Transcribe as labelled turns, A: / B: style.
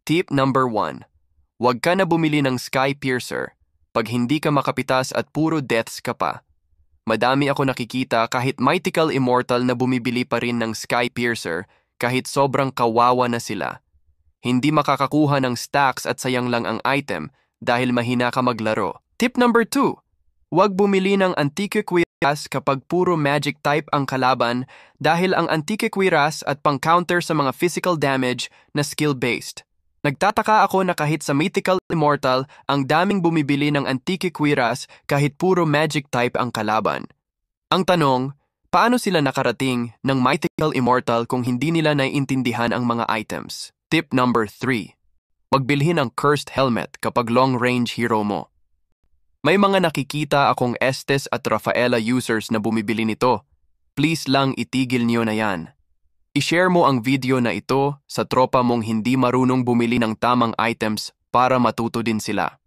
A: Tip number 1. Huwag ka na bumili ng Sky Piercer pag hindi ka makapitas at puro deaths ka pa. Madami ako nakikita kahit mythical immortal na bumibili pa rin ng Sky Piercer kahit sobrang kawawa na sila. Hindi makakakuha ng stacks at sayang lang ang item dahil mahina ka maglaro. Tip number 2. Huwag bumili ng Antique Cuirass kapag puro magic type ang kalaban dahil ang Antique Cuirass at pang-counter sa mga physical damage na skill-based. Nagtataka ako na kahit sa Mythical Immortal, ang daming bumibili ng Antique Cuirass kahit puro magic type ang kalaban. Ang tanong, paano sila nakarating ng Mythical Immortal kung hindi nila naiintindihan ang mga items? Tip number 3. Huwag bilhin ang Cursed Helmet kapag long-range hero mo. May mga nakikita akong Estes at Rafaela users na bumibili nito. Please lang itigil niyo na yan. I-share mo ang video na ito sa tropa mong hindi marunong bumili ng tamang items para matuto din sila.